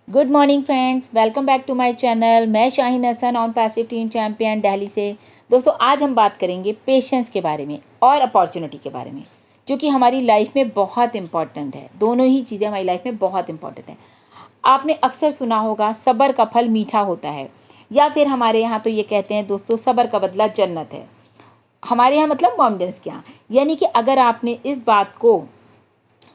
Good morning friends, welcome back to my channel. मैं Shaheen Hasan on passive team champion Delhi से। दोस्तों, आज हम बात करेंगे पेशेंस के बारे में और अपॉर्चुनिटी के बारे में, जो कि हमारी लाइफ में बहुत इंपॉर्टेंट है। दोनों ही चीज़ें हमारी लाइफ में बहुत इंपॉर्टेंट है। आपने अक्सर सुना होगा सब्र का फल मीठा होता है, या फिर हमारे यहाँ तो ये कहते हैं दोस्तों, सब्र का बदला जन्नत है। हमारे यहाँ मतलब मॉमडेंस के यहाँ, यानी कि अगर आपने इस बात को,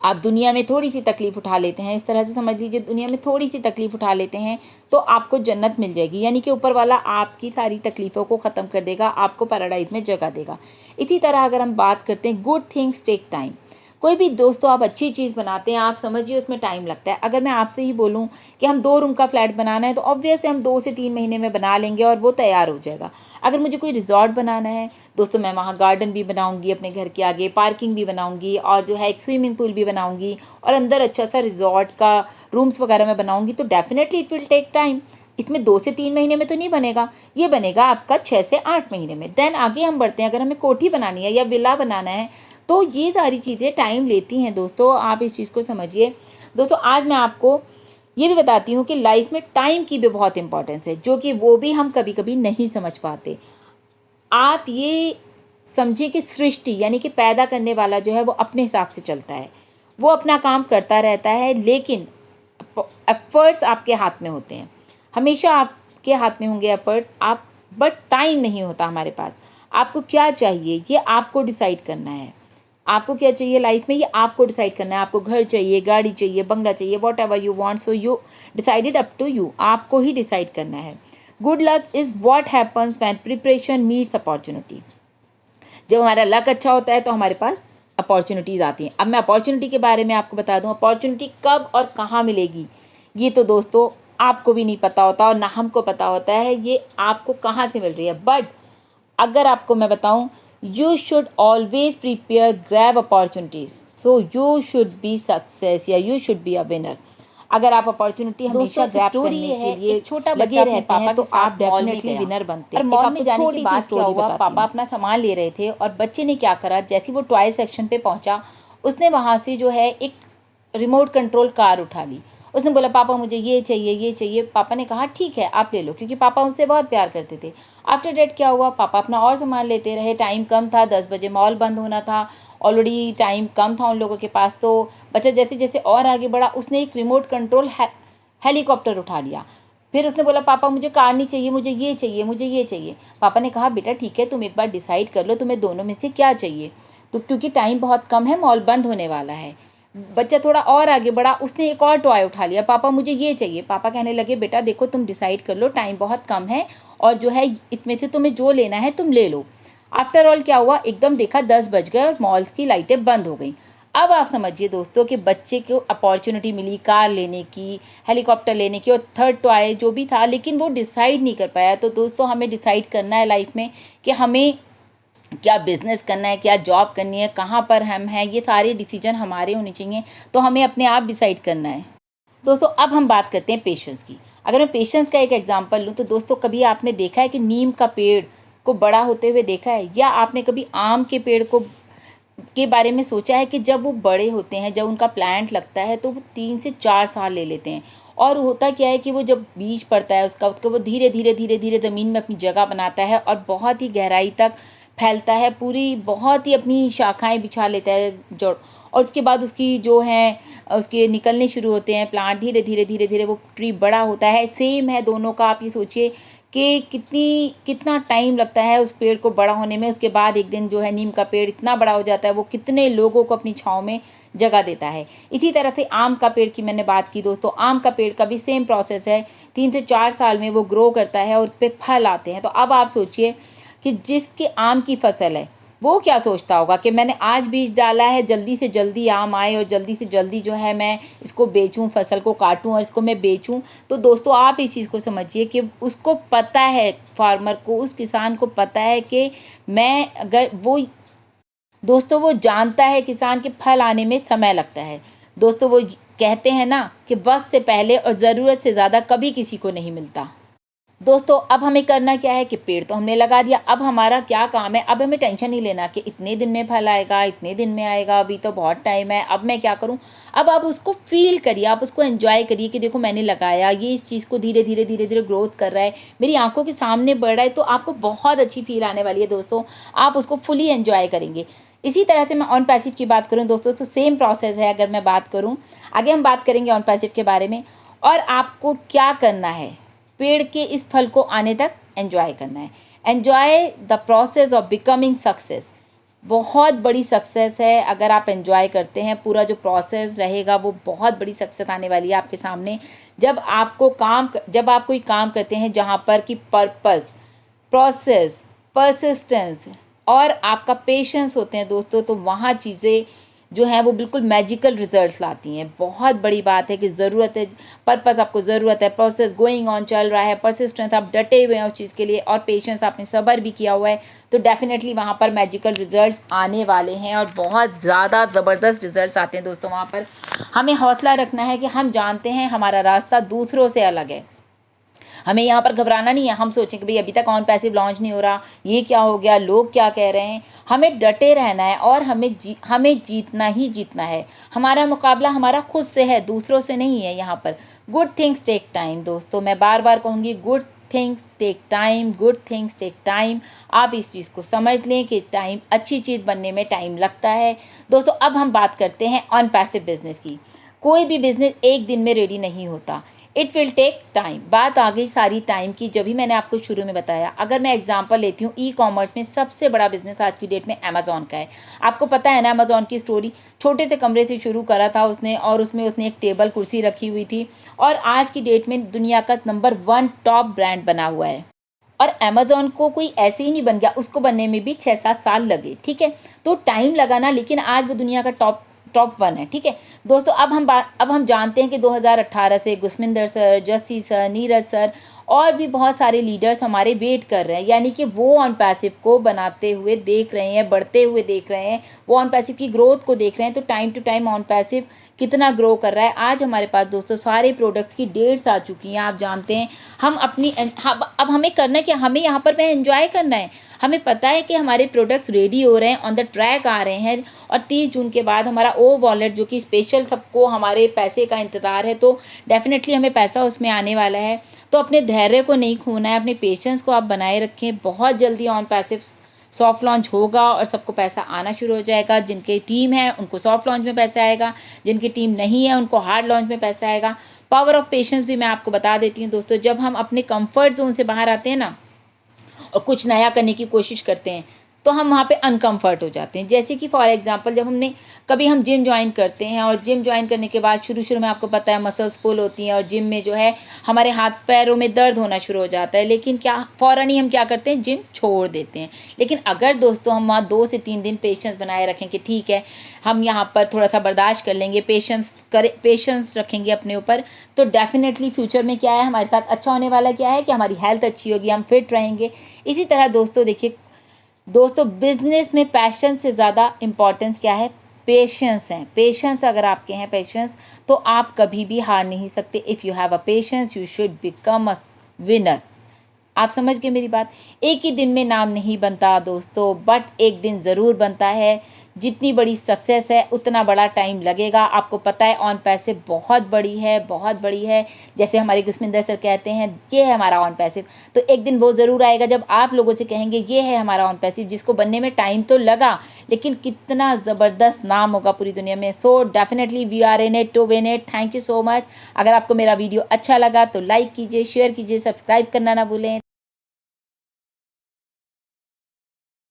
आप दुनिया में थोड़ी सी तकलीफ़ उठा लेते हैं, इस तरह से समझ लीजिए, दुनिया में थोड़ी सी तकलीफ़ उठा लेते हैं तो आपको जन्नत मिल जाएगी। यानी कि ऊपर वाला आपकी सारी तकलीफ़ों को ख़त्म कर देगा, आपको पैराडाइज में जगह देगा। इसी तरह अगर हम बात करते हैं गुड थिंग्स टेक टाइम। कोई भी दोस्तों आप अच्छी चीज़ बनाते हैं, आप समझिए उसमें टाइम लगता है। अगर मैं आपसे ही बोलूं कि हम 2 रूम का फ्लैट बनाना है, तो ऑब्वियस है हम 2 से 3 महीने में बना लेंगे और वो तैयार हो जाएगा। अगर मुझे कोई रिजॉर्ट बनाना है दोस्तों, मैं वहाँ गार्डन भी बनाऊंगी, अपने घर के आगे पार्किंग भी बनाऊंगी, और जो है एक स्विमिंग पूल भी बनाऊंगी, और अंदर अच्छा सा रिजॉर्ट का रूम्स वगैरह मैं बनाऊंगी, तो definitely it will take time. इसमें 2 से 3 महीने में तो नहीं बनेगा, ये बनेगा आपका 6 से 8 महीने में। देन आगे हम बढ़ते हैं, अगर हमें कोठी बनानी है या विला बनाना है, तो ये सारी चीज़ें टाइम लेती हैं दोस्तों, आप इस चीज़ को समझिए। दोस्तों, आज मैं आपको ये भी बताती हूँ कि लाइफ में टाइम की भी बहुत इंपॉर्टेंस है, जो कि वो भी हम कभी कभी नहीं समझ पाते। आप ये समझिए कि सृष्टि यानी कि पैदा करने वाला जो है वो अपने हिसाब से चलता है, वो अपना काम करता रहता है, लेकिन एफर्ट्स आपके हाथ में होते हैं। हमेशा आपके हाथ में होंगे एफर्ट्स, आप बट टाइम नहीं होता हमारे पास। आपको क्या चाहिए ये आपको डिसाइड करना है। आपको क्या चाहिए लाइफ में, ये आपको डिसाइड करना है। आपको घर चाहिए, गाड़ी चाहिए, बंगला चाहिए, whatever you want, so you decided, up to you, आपको ही डिसाइड करना है। Good luck is what happens when preparation meets opportunity. जब हमारा लक अच्छा होता है तो हमारे पास अपॉर्चुनिटीज़ आती हैं। अब मैं अपॉर्चुनिटी के बारे में आपको बता दूं, अपॉर्चुनिटी कब और कहाँ मिलेगी ये तो दोस्तों आपको भी नहीं पता होता, और ना हमको पता होता है ये आपको कहाँ से मिल रही है। बट अगर आपको मैं बताऊं, you should always prepare grab opportunities, so you should be success, या you should be a winner. अगर आप अपॉर्चुनिटी हमेशा ग्रैब करने के लिए छोटा लगे रहते हैं तो आप डेफिनेटली विनर बनते हैं। और मॉल में जाने की बात क्या हुआ, पापा अपना सामान ले रहे थे और बच्चे ने क्या करा, जैसे वो टॉय सेक्शन पे पहुंचा, उसने वहां से जो है एक रिमोट कंट्रोल कार उठा ली। उसने बोला पापा मुझे ये चाहिए, ये चाहिए। पापा ने कहा ठीक है आप ले लो, क्योंकि पापा उनसे बहुत प्यार करते थे। आफ्टर डेट क्या हुआ, पापा अपना और सामान लेते रहे। टाइम कम था, 10 बजे मॉल बंद होना था, ऑलरेडी टाइम कम था उन लोगों के पास। तो बच्चा जैसे जैसे और आगे बढ़ा, उसने एक रिमोट कंट्रोल हेलीकॉप्टर उठा लिया। फिर उसने बोला पापा मुझे कार नहीं चाहिए, मुझे ये चाहिए, मुझे ये चाहिए। पापा ने कहा बेटा ठीक है, तुम एक बार डिसाइड कर लो तुम्हें दोनों में से क्या चाहिए। तो क्योंकि टाइम बहुत कम है, मॉल बंद होने वाला है। बच्चा थोड़ा और आगे बढ़ा, उसने एक और टॉय उठा लिया। पापा मुझे ये चाहिए। पापा कहने लगे बेटा देखो तुम डिसाइड कर लो, टाइम बहुत कम है, और जो है इसमें से तुम्हें जो लेना है तुम ले लो। आफ्टर ऑल क्या हुआ, एकदम देखा 10 बज गए और मॉल्स की लाइटें बंद हो गई। अब आप समझिए दोस्तों कि बच्चे को अपॉर्चुनिटी मिली कार लेने की, हेलीकॉप्टर लेने की, और थर्ड टॉय जो भी था, लेकिन वो डिसाइड नहीं कर पाया। तो दोस्तों हमें डिसाइड करना है लाइफ में कि हमें क्या बिज़नेस करना है, क्या जॉब करनी है, कहाँ पर हम हैं, ये सारे डिसीजन हमारे होने चाहिए। तो हमें अपने आप डिसाइड करना है। दोस्तों अब हम बात करते हैं पेशेंस की। अगर मैं पेशेंस का एक एग्जांपल लूँ, तो दोस्तों कभी आपने देखा है कि नीम का पेड़ को बड़ा होते हुए देखा है, या आपने कभी आम के पेड़ को के बारे में सोचा है कि जब वो बड़े होते हैं, जब उनका प्लांट लगता है, तो वो 3 से 4 साल ले लेते हैं। और होता क्या है कि वो जब बीज पड़ता है उसका वो धीरे धीरे धीरे धीरे ज़मीन में अपनी जगह बनाता है और बहुत ही गहराई तक फैलता है, पूरी बहुत ही अपनी शाखाएं बिछा लेता है जड़। और उसके बाद उसकी जो है उसके निकलने शुरू होते हैं प्लांट, धीरे धीरे धीरे धीरे वो ट्री बड़ा होता है। सेम है दोनों का। आप ये सोचिए कि कितना टाइम लगता है उस पेड़ को बड़ा होने में। उसके बाद एक दिन जो है नीम का पेड़ इतना बड़ा हो जाता है, वो कितने लोगों को अपनी छाँव में जगह देता है। इसी तरह से आम का पेड़ की मैंने बात की दोस्तों, आम का पेड़ का भी सेम प्रोसेस है। 3 से 4 साल में वो ग्रो करता है और उस पर फल आते हैं। तो अब आप सोचिए कि जिसके आम की फसल है वो क्या सोचता होगा कि मैंने आज बीज डाला है, जल्दी से जल्दी आम आए और जल्दी से जल्दी जो है मैं इसको बेचूं, फसल को काटूं और इसको मैं बेचूं। तो दोस्तों आप इस चीज़ को समझिए कि उसको पता है, फार्मर को, उस किसान को पता है कि मैं अगर वो दोस्तों वो जानता है किसान के फल आने में समय लगता है। दोस्तों वो कहते हैं ना कि वक्त से पहले और ज़रूरत से ज़्यादा कभी किसी को नहीं मिलता। दोस्तों अब हमें करना क्या है कि पेड़ तो हमने लगा दिया, अब हमारा क्या काम है, अब हमें टेंशन नहीं लेना कि इतने दिन में फल आएगा, इतने दिन में आएगा, अभी तो बहुत टाइम है, अब मैं क्या करूं। अब आप उसको फील करिए, आप उसको एंजॉय करिए कि देखो मैंने लगाया, ये इस चीज़ को धीरे धीरे धीरे धीरे ग्रोथ कर रहा है, मेरी आंखों के सामने बढ़ रहा है, तो आपको बहुत अच्छी फील आने वाली है दोस्तों, आप उसको फुली एंजॉय करेंगे। इसी तरह से मैं ऑन पैसिव की बात करूं दोस्तों तो सेम प्रोसेस है। अगर मैं बात करूं, आगे हम बात करेंगे ऑन पैसिव के बारे में। और आपको क्या करना है, पेड़ के इस फल को आने तक एंजॉय करना है। Enjoy the process of becoming success. बहुत बड़ी सक्सेस है अगर आप एंजॉय करते हैं, पूरा जो प्रोसेस रहेगा वो बहुत बड़ी सक्सेस आने वाली है आपके सामने। जब आप कोई काम करते हैं जहाँ पर कि पर्पस, प्रोसेस, परसिस्टेंस और आपका पेशेंस होते हैं दोस्तों, तो वहाँ चीज़ें जो हैं वो बिल्कुल मैजिकल रिजल्ट्स लाती हैं। बहुत बड़ी बात है कि ज़रूरत है, पर्पस आपको ज़रूरत है, प्रोसेस गोइंग ऑन चल रहा है, परसिस्टेंस आप डटे हुए हैं उस चीज़ के लिए, और पेशेंस आपने सब्र भी किया हुआ है, तो डेफिनेटली वहाँ पर मैजिकल रिजल्ट्स आने वाले हैं और बहुत ज़्यादा ज़बरदस्त रिजल्ट्स आते हैं दोस्तों। वहाँ पर हमें हौसला रखना है कि हम जानते हैं हमारा रास्ता दूसरों से अलग है। हमें यहाँ पर घबराना नहीं है, हम सोचें कि भाई अभी तक ऑन पैसिव लॉन्च नहीं हो रहा, ये क्या हो गया, लोग क्या कह रहे हैं। हमें डटे रहना है और हमें जीतना ही जीतना है। हमारा मुकाबला हमारा खुद से है, दूसरों से नहीं है। यहाँ पर गुड थिंग्स टेक टाइम दोस्तों, मैं बार बार कहूँगी, good things take time, good things take time. आप इस चीज़ को समझ लें कि टाइम, अच्छी चीज़ बनने में टाइम लगता है दोस्तों। अब हम बात करते हैं ऑन पैसिव बिजनेस की। कोई भी बिजनेस एक दिन में रेडी नहीं होता, इट विल टेक टाइम। बात आ गई सारी टाइम की, जब भी मैंने आपको शुरू में बताया। अगर मैं एग्जांपल लेती हूँ, ई कॉमर्स में सबसे बड़ा बिजनेस आज की डेट में अमेजोन का है। आपको पता है ना अमेजोन की स्टोरी, छोटे से कमरे से शुरू करा था उसने, और उसमें उसने एक टेबल कुर्सी रखी हुई थी, और आज की डेट में दुनिया का नंबर 1 टॉप ब्रांड बना हुआ है। और अमेजोन को कोई ऐसे ही नहीं बन गया, उसको बनने में भी 6-7 साल लगे, ठीक है। तो टाइम लगा ना, लेकिन आज वो दुनिया का टॉप 1 है, ठीक है दोस्तों। अब हम जानते हैं कि 2018 से Gurminder sir, Jassi sir, Neeraj sir और भी बहुत सारे लीडर्स हमारे वेट कर रहे हैं, यानी कि वो ऑन पैसिव को बनाते हुए देख रहे हैं, बढ़ते हुए देख रहे हैं, वो ऑन पैसिव की ग्रोथ को देख रहे हैं। तो time to time on passive कितना ग्रो कर रहा है। आज हमारे पास दोस्तों सारे प्रोडक्ट्स की डेट्स आ चुकी हैं, आप जानते हैं। अब हमें करना क्या, हमें यहाँ पर एंजॉय करना है। हमें पता है कि हमारे प्रोडक्ट्स रेडी हो रहे हैं, ऑन द ट्रैक आ रहे हैं, और 30 जून के बाद हमारा ओ वॉलेट जो कि स्पेशल सबको हमारे पैसे का इंतज़ार है, तो डेफिनेटली हमें पैसा उसमें आने वाला है। तो अपने धैर्य को नहीं खोना है, अपने पेशेंस को आप बनाए रखें। बहुत जल्दी ऑन पैसिव सॉफ्ट लॉन्च होगा और सबको पैसा आना शुरू हो जाएगा। जिनके टीम है उनको सॉफ्ट लॉन्च में पैसा आएगा, जिनकी टीम नहीं है उनको हार्ड लॉन्च में पैसा आएगा। पावर ऑफ पेशेंस भी मैं आपको बता देती हूँ दोस्तों। जब हम अपने कंफर्ट जोन से बाहर आते हैं ना और कुछ नया करने की कोशिश करते हैं, तो हम वहाँ पे अनकम्फर्ट हो जाते हैं। जैसे कि फॉर एग्जांपल, जब कभी हम जिम ज्वाइन करते हैं, और जिम ज्वाइन करने के बाद शुरू में आपको पता है मसल्स पुल होती हैं, और जिम में जो है हमारे हाथ पैरों में दर्द होना शुरू हो जाता है, लेकिन फ़ौरन ही हम क्या करते हैं, जिम छोड़ देते हैं। लेकिन अगर दोस्तों हम वहाँ 2 से 3 दिन पेशेंस बनाए रखें कि ठीक है हम यहाँ पर थोड़ा सा बर्दाश्त कर लेंगे, पेशेंस रखेंगे अपने ऊपर, तो डेफिनेटली फ्यूचर में क्या है हमारे साथ अच्छा होने वाला, क्या है कि हमारी हेल्थ अच्छी होगी, हम फिट रहेंगे। इसी तरह दोस्तों देखिए दोस्तों, बिजनेस में पैशन से ज़्यादा इम्पॉर्टेंस क्या है, पेशेंस है। पेशेंस अगर आपके हैं पेशेंस, तो आप कभी भी हार नहीं सकते। If you have a patience you should become a winner. आप समझ गए मेरी बात। एक ही दिन में नाम नहीं बनता दोस्तों, बट एक दिन ज़रूर बनता है। जितनी बड़ी सक्सेस है उतना बड़ा टाइम लगेगा। आपको पता है ऑन पैसिव बहुत बड़ी है, बहुत बड़ी है। जैसे हमारे गुरमिंदर सर कहते हैं ये है हमारा ऑन पैसिव, तो एक दिन वो ज़रूर आएगा जब आप लोगों से कहेंगे ये है हमारा ऑन पैसिव, जिसको बनने में टाइम तो लगा, लेकिन कितना ज़बरदस्त नाम होगा पूरी दुनिया में। So definitely we are in it to win it. Thank you so much. अगर आपको मेरा वीडियो अच्छा लगा तो लाइक कीजिए, शेयर कीजिए, सब्सक्राइब करना ना भूलें।